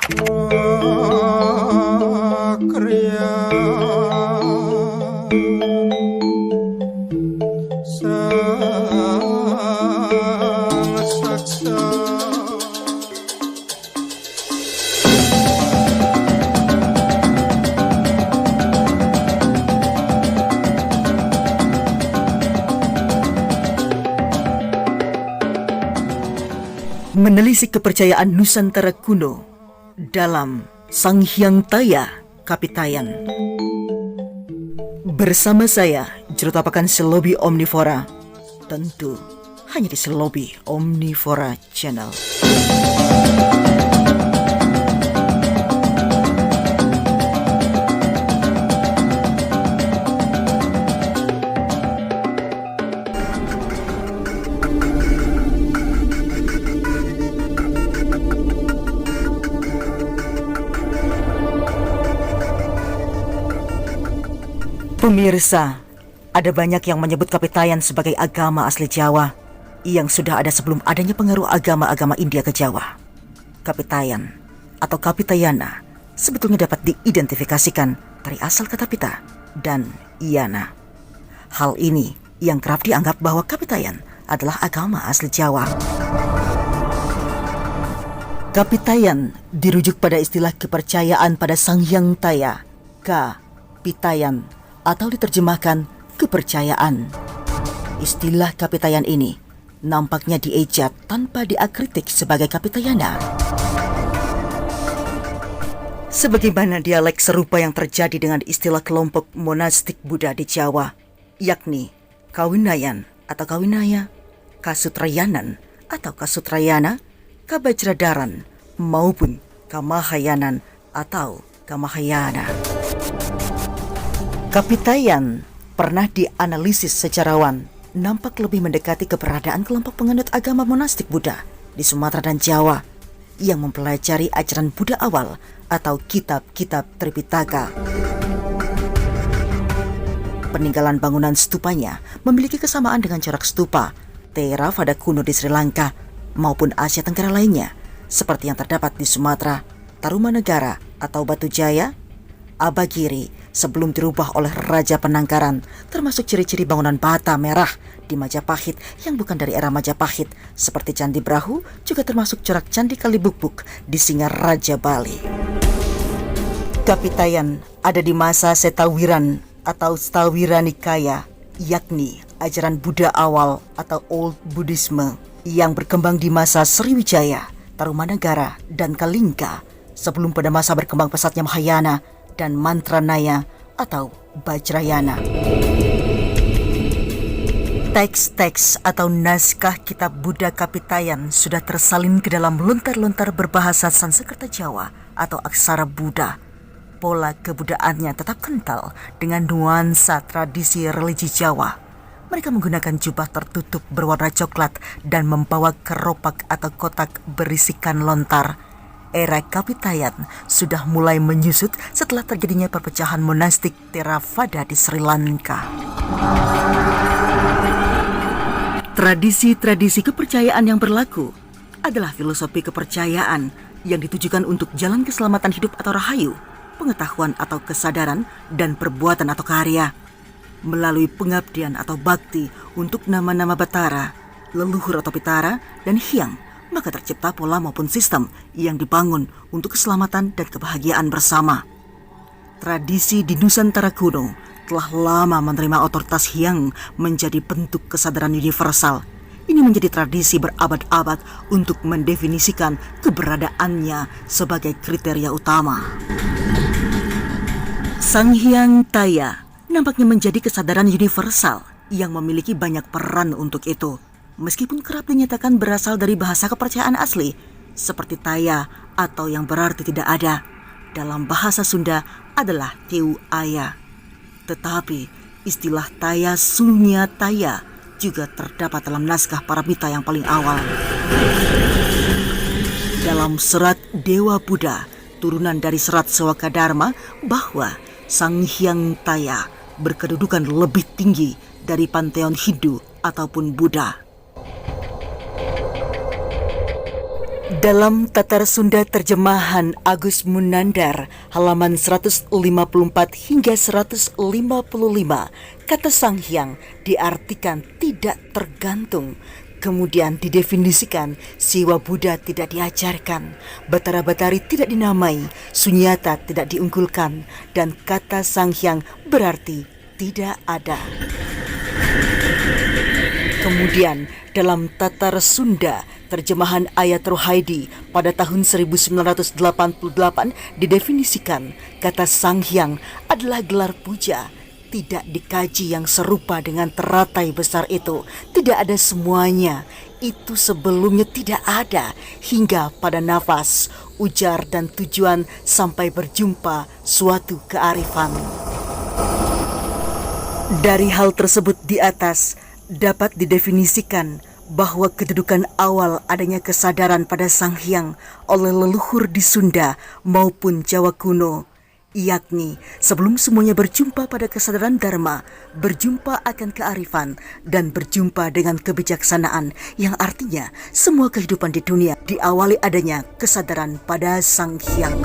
Kriya Sang Saksa. Menelisik kepercayaan Nusantara kuno dalam Sang Hyang Taya Kapitayan. Bersama saya, Jurutapakan Selobi Omnivora. Tentu hanya di Selobi Omnivora Channel. Pemirsa, ada banyak yang menyebut Kapitayan sebagai agama asli Jawa yang sudah ada sebelum adanya pengaruh agama-agama India ke Jawa. Kapitayan atau Kapitayana sebetulnya dapat diidentifikasikan dari asal kata pita dan yana. Hal ini yang kerap dianggap bahwa Kapitayan adalah agama asli Jawa. Kapitayan dirujuk pada istilah kepercayaan pada Sang Hyang Taya, Kapitayan, atau diterjemahkan kepercayaan. Istilah Kapitayan ini nampaknya diejat tanpa diakritik sebagai Kapitayana. Sebagaimana dialek serupa yang terjadi dengan istilah kelompok monastik Buddha di Jawa, yakni Kawinayan atau Kawinaya, Kasutrayanan atau Kasutrayana, Kabajradaran maupun Kamahayanan atau Kamahayana. Kapitayan pernah dianalisis sejarawan nampak lebih mendekati keberadaan kelompok penganut agama monastik Buddha di Sumatera dan Jawa yang mempelajari ajaran Buddha awal atau kitab-kitab Tripitaka. Peninggalan bangunan stupanya memiliki kesamaan dengan corak stupa Theravada kuno di Sri Lanka maupun Asia Tenggara lainnya seperti yang terdapat di Sumatera, Tarumanegara atau Batu Jaya, Abagiri sebelum dirubah oleh Raja Penanggaran, termasuk ciri-ciri bangunan bata merah di Majapahit yang bukan dari era Majapahit seperti Candi Brahu, juga termasuk corak Candi Kalibukbuk di Singaraja Bali. Kapitayan ada di masa Setawiran atau Stawira Nikaya, yakni ajaran Buddha awal atau Old Buddhism yang berkembang di masa Sriwijaya, Tarumanegara, dan Kalingka sebelum pada masa berkembang pesatnya Mahayana dan Mantranaya atau Bajrayana. Teks-teks atau naskah kitab Buddha Kapitayan sudah tersalin ke dalam lontar-lontar berbahasa Sanskerta Jawa atau aksara Buddha. Pola kebudayaannya tetap kental dengan nuansa tradisi religi Jawa. Mereka menggunakan jubah tertutup berwarna coklat dan membawa keropak atau kotak berisikan lontar. Era Kapitayan sudah mulai menyusut setelah terjadinya perpecahan monastik Theravada di Sri Lanka. Tradisi-tradisi kepercayaan yang berlaku adalah filosofi kepercayaan yang ditujukan untuk jalan keselamatan hidup atau rahayu, pengetahuan atau kesadaran, dan perbuatan atau karya. Melalui pengabdian atau bakti untuk nama-nama Batara, leluhur atau Pitara, dan Hyang, maka tercipta pola maupun sistem yang dibangun untuk keselamatan dan kebahagiaan bersama. Tradisi di Nusantara kuno telah lama menerima otoritas Hyang menjadi bentuk kesadaran universal. Ini menjadi tradisi berabad-abad untuk mendefinisikan keberadaannya sebagai kriteria utama. Sang Hyang Taya nampaknya menjadi kesadaran universal yang memiliki banyak peran untuk itu. Meskipun kerap dinyatakan berasal dari bahasa kepercayaan asli, seperti Taya atau yang berarti tidak ada, dalam bahasa Sunda adalah Teu Aya. Tetapi istilah Taya Sunya Taya juga terdapat dalam naskah Paramita yang paling awal. Dalam serat Dewa Buddha, turunan dari serat Sewakadharma, bahwa Sang Hyang Taya berkedudukan lebih tinggi dari panteon Hindu ataupun Buddha. Dalam Tatar Sunda terjemahan Agus Munandar halaman 154 hingga 155, kata Sanghyang diartikan tidak tergantung. Kemudian didefinisikan, Siwa Buddha tidak diajarkan, Batara Batari tidak dinamai, Sunyata tidak diunggulkan, dan kata Sanghyang berarti tidak ada. Kemudian dalam Tatar Sunda terjemahan ayat Rohaidi pada tahun 1988 didefinisikan, kata Sanghyang adalah gelar puja. Tidak dikaji yang serupa dengan teratai besar itu. Tidak ada semuanya. Itu sebelumnya tidak ada. Hingga pada nafas, ujar dan tujuan sampai berjumpa suatu kearifan. Dari hal tersebut di atas, dapat didefinisikan bahwa kedudukan awal adanya kesadaran pada Sanghyang oleh leluhur di Sunda maupun Jawa kuno, yakni sebelum semuanya berjumpa pada kesadaran Dharma, berjumpa akan kearifan, dan berjumpa dengan kebijaksanaan, yang artinya semua kehidupan di dunia diawali adanya kesadaran pada Sanghyang.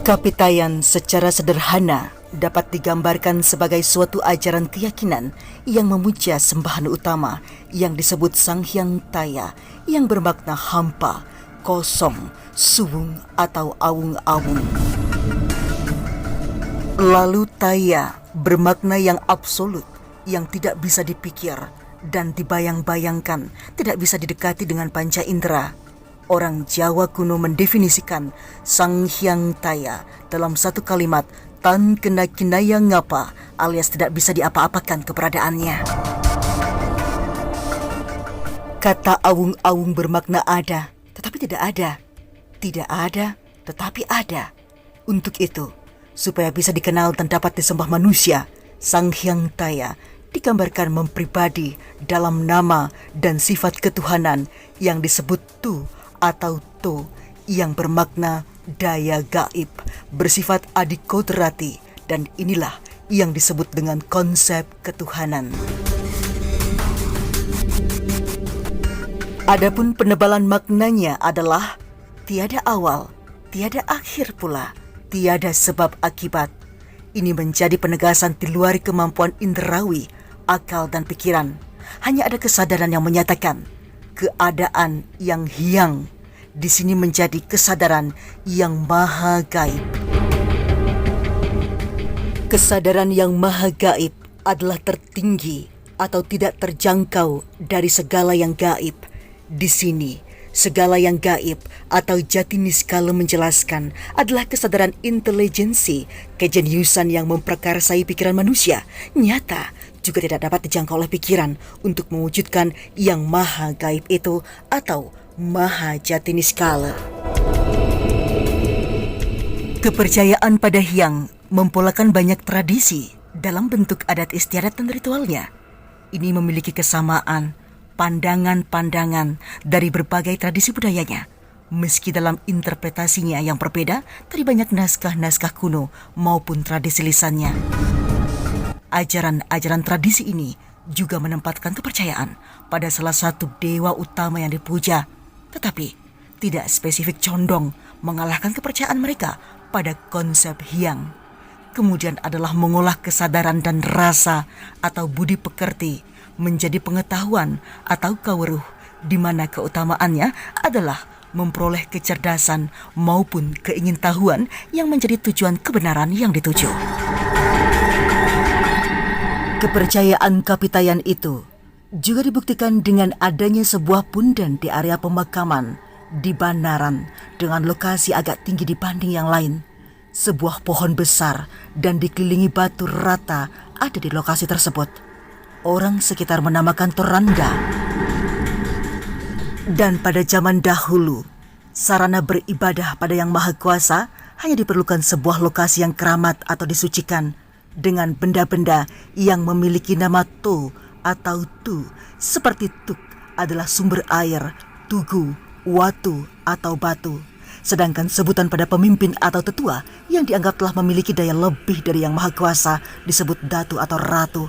Kapitayan secara sederhana dapat digambarkan sebagai suatu ajaran keyakinan yang memuja sembahan utama yang disebut Sanghyang Taya, yang bermakna hampa, kosong, suwung atau awung-awung. Lalu Taya bermakna yang absolut, yang tidak bisa dipikir dan dibayang-bayangkan, tidak bisa didekati dengan panca indera. Orang Jawa kuno mendefinisikan Sanghyang Taya dalam satu kalimat, tan kena kinaya ngapa, alias tidak bisa diapa-apakan keberadaannya. Kata awung-awung bermakna ada, tetapi tidak ada. Tidak ada, tetapi ada. Untuk itu, supaya bisa dikenal dan dapat disembah manusia, Sanghyang Taya digambarkan mempribadi dalam nama dan sifat ketuhanan yang disebut Tu atau To, yang bermakna daya gaib, bersifat adikodrati, dan inilah yang disebut dengan konsep ketuhanan. Adapun penebalan maknanya adalah tiada awal, tiada akhir pula, tiada sebab akibat. Ini menjadi penegasan di luar kemampuan inderawi, akal dan pikiran. Hanya ada kesadaran yang menyatakan keadaan yang hiang. Di sini menjadi kesadaran yang maha gaib. Kesadaran yang maha gaib adalah tertinggi atau tidak terjangkau dari segala yang gaib. Di sini, segala yang gaib atau jati niskala menjelaskan adalah kesadaran intelijensi, kejeniusan yang memprakarsai pikiran manusia, nyata juga tidak dapat dijangkau oleh pikiran untuk mewujudkan yang maha gaib itu atau maha jati niskala. Kepercayaan pada hyang mempolakan banyak tradisi dalam bentuk adat istiadat dan ritualnya. Ini memiliki kesamaan, pandangan-pandangan dari berbagai tradisi budayanya, meski dalam interpretasinya yang berbeda dari banyak naskah-naskah kuno maupun tradisi lisannya. Ajaran-ajaran tradisi ini juga menempatkan kepercayaan pada salah satu dewa utama yang dipuja, tetapi tidak spesifik condong mengalahkan kepercayaan mereka pada konsep hyang. Kemudian adalah mengolah kesadaran dan rasa atau budi pekerti menjadi pengetahuan atau kaweruh, di mana keutamaannya adalah memperoleh kecerdasan maupun keingintahuan yang menjadi tujuan kebenaran yang dituju. Kepercayaan kapitayan itu juga dibuktikan dengan adanya sebuah punden di area pemakaman di Banaran dengan lokasi agak tinggi dibanding yang lain. Sebuah pohon besar dan dikelilingi batu rata ada di lokasi tersebut. Orang sekitar menamakan Toranda. Dan pada zaman dahulu, sarana beribadah pada Yang Maha Kuasa hanya diperlukan sebuah lokasi yang keramat atau disucikan dengan benda-benda yang memiliki nama To atau Tu, seperti tuk adalah sumber air, tugu, watu atau batu. Sedangkan sebutan pada pemimpin atau tetua yang dianggap telah memiliki daya lebih dari Yang Maha Kuasa disebut datu atau ratu.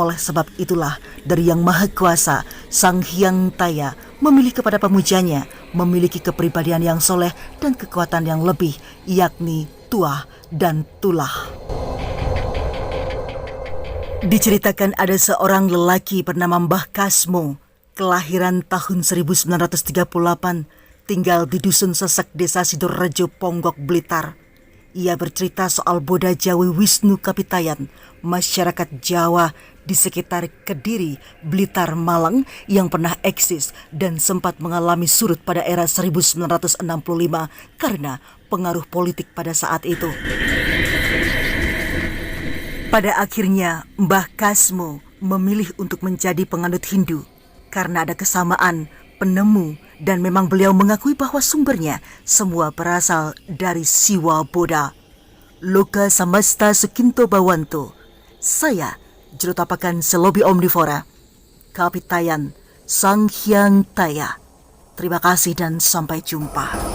Oleh sebab itulah dari Yang Maha Kuasa, Sang Hyang Taya memilih kepada pemujanya memiliki kepribadian yang soleh dan kekuatan yang lebih, yakni tuah dan tulah. Diceritakan ada seorang lelaki bernama Mbah Kasmo, kelahiran tahun 1938, tinggal di Dusun Sesek, Desa Sidorejo, Ponggok, Blitar. Ia bercerita soal Boda Jawi Wisnu Kapitayan, masyarakat Jawa di sekitar Kediri, Blitar, Malang yang pernah eksis dan sempat mengalami surut pada era 1965 karena pengaruh politik pada saat itu. Pada akhirnya, Mbah Kasmo memilih untuk menjadi penganut Hindu karena ada kesamaan penemu dan memang beliau mengakui bahwa sumbernya semua berasal dari Siwa Boda. Loka Samasta Sukinto Bawanto. Saya, Jurutapakan Selobi Omnivora, Kapitayan Sang Hyang Taya. Terima kasih dan sampai jumpa.